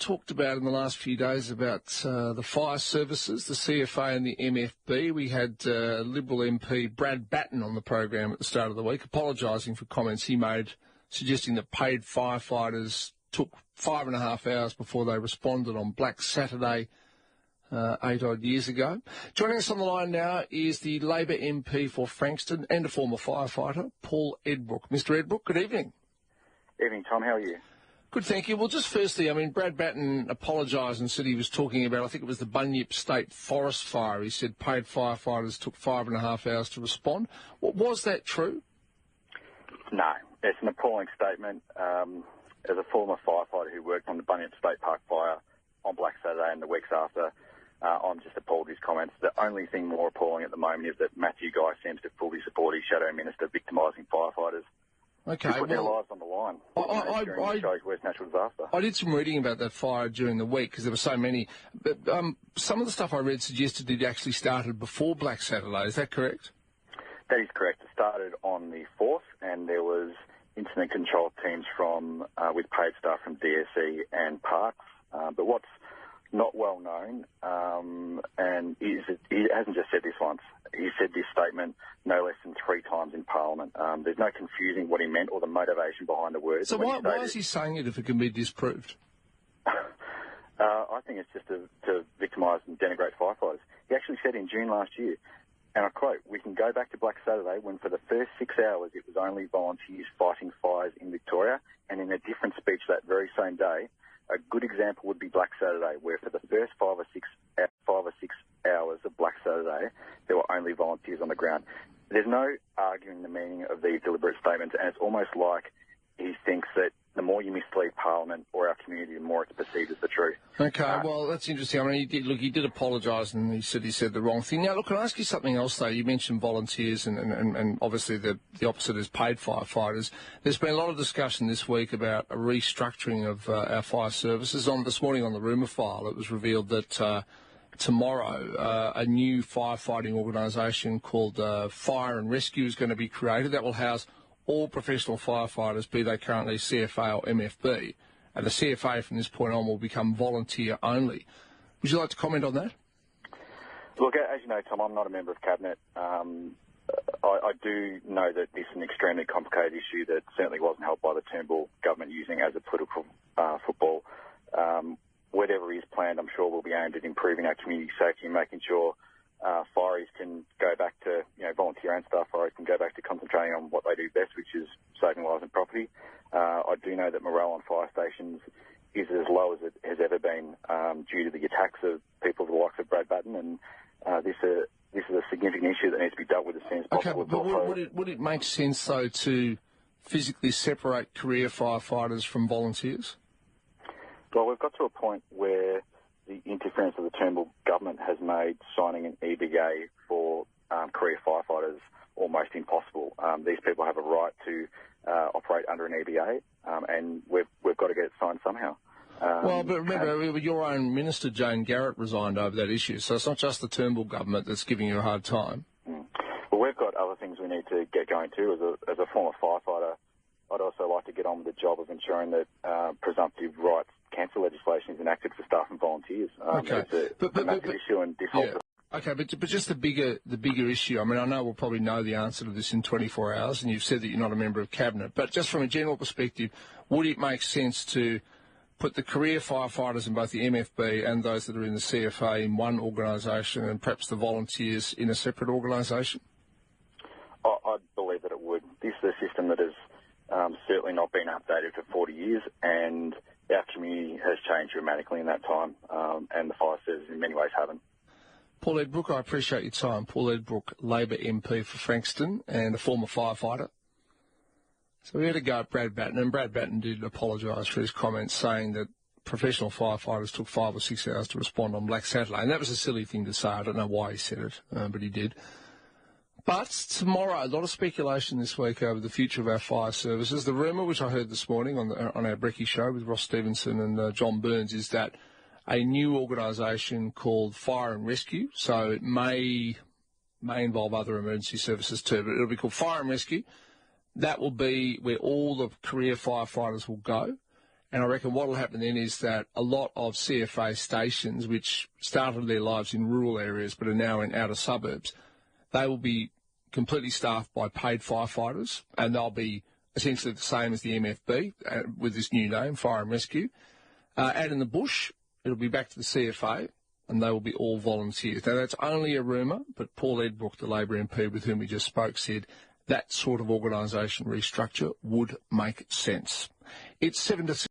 talked about in the last few days about the fire services, the CFA and the MFB. We had Liberal MP Brad Batten on the program at the start of the week, apologising for comments he made suggesting that paid firefighters took 5.5 hours before they responded on Black Saturday 8-odd years ago. Joining us on the line now is the Labor MP for Frankston and a former firefighter, Paul Edbrook. Mr Edbrook, good evening. Evening, Tom. How are you? Good, thank you. Well, just firstly, I mean, Brad Batten apologised and said he was talking about, I think it was the Bunyip State forest fire. He said paid firefighters took 5.5 hours to respond. Was that true? No, it's an appalling statement. As a former firefighter who worked on the Bunyip State Park fire on Black Saturday and the weeks after, I'm just appalled with his comments. The only thing more appalling at the moment is that Matthew Guy seems to fully support his shadow minister victimising firefighters. Okay, put their lives on the line during Australia's worst natural disaster. I did some reading about that fire during the week because there were so many. But some of the stuff I read suggested it actually started before Black Saturday. Is that correct? That is correct. It started on the 4th, and there was incident control teams from with paid staff from DSE and Parks. But what's not well known, and he hasn't just said this once. He said this statement no less than 3 times in Parliament. There's no confusing what he meant or the motivation behind the words. So why is he saying it if it can be disproved? I think it's just to victimise and denigrate firefighters. He actually said in June last year, and I quote, "We can go back to Black Saturday when for the first 6 hours it was only volunteers fighting fires in Victoria, and in a different speech that very same day, a good example would be Black Saturday, where for the first 5 or 6 hours of Black Saturday, there were only volunteers on the ground." There's no arguing the meaning of these deliberate statements, and it's almost like he thinks that the more you mislead Parliament or our community, the more it's perceived as the truth. Okay, well, that's interesting. I mean, he did apologise, and he said the wrong thing. Now, look, can I ask you something else, though? You mentioned volunteers, and obviously the opposite is paid firefighters. There's been a lot of discussion this week about a restructuring of our fire services. This morning on the rumour file, it was revealed that tomorrow a new firefighting organisation called Fire and Rescue is going to be created that will house all professional firefighters, be they currently CFA or MFB, and the CFA from this point on will become volunteer only. Would you like to comment on that? Look, as you know, Tom, I'm not a member of Cabinet. I do know that this is an extremely complicated issue that certainly wasn't helped by the Turnbull government using as a political football. Whatever is planned, I'm sure will be aimed at improving our community safety and making sure fireys can go back to, volunteer-owned staff fireys can go back to concentrating on what they do best, which is saving lives and property. I do know that morale on fire stations is as low as it has ever been due to the attacks of people the likes of Brad Batten, and this is a significant issue that needs to be dealt with as soon as possible. Okay, but would it make sense, though, to physically separate career firefighters from volunteers? Well, we've got to a point where the interference of the Turnbull government has made signing an EBA for career firefighters almost impossible. These people have a right to operate under an EBA, and we've got to get it signed somehow. Well, but remember, your own Minister, Jane Garrett, resigned over that issue, so it's not just the Turnbull government that's giving you a hard time. Well, we've got other things we need to get going too. As a former firefighter, I'd also like to get on with the job of ensuring that presumptive rights cancer legislation is enacted for staff and volunteers. Okay, it's a massive issue, and this whole... Okay, but just the bigger issue. I mean, I know we'll probably know the answer to this in 24 hours, and you've said that you're not a member of Cabinet. But just from a general perspective, would it make sense to put the career firefighters in both the MFB and those that are in the CFA in one organisation, and perhaps the volunteers in a separate organisation? I believe that it would. This is a system that has certainly not been updated for 40 years, and our community has changed dramatically in that time, and the fire services in many ways haven't. Paul Edbrook, I appreciate your time. Paul Edbrook, Labor MP for Frankston and a former firefighter. So we had a go at Brad Batten, and Brad Batten did apologise for his comments, saying that professional firefighters took 5 or 6 hours to respond on Black Saturday. And that was a silly thing to say. I don't know why he said it, but he did. But tomorrow, a lot of speculation this week over the future of our fire services. The rumour, which I heard this morning on our Brekkie show with Ross Stevenson and John Burns, is that a new organisation called Fire and Rescue, so it may involve other emergency services too, but it'll be called Fire and Rescue. That will be where all the career firefighters will go, And I reckon what will happen then is that a lot of CFA stations, which started their lives in rural areas but are now in outer suburbs, they will be completely staffed by paid firefighters, and they'll be essentially the same as the MFB with this new name, Fire and Rescue. Out in the bush, it'll be back to the CFA, and they will be all volunteers. Now, that's only a rumour, but Paul Edbrook, the Labor MP with whom we just spoke, said that sort of organisation restructure would make sense. It's 7 to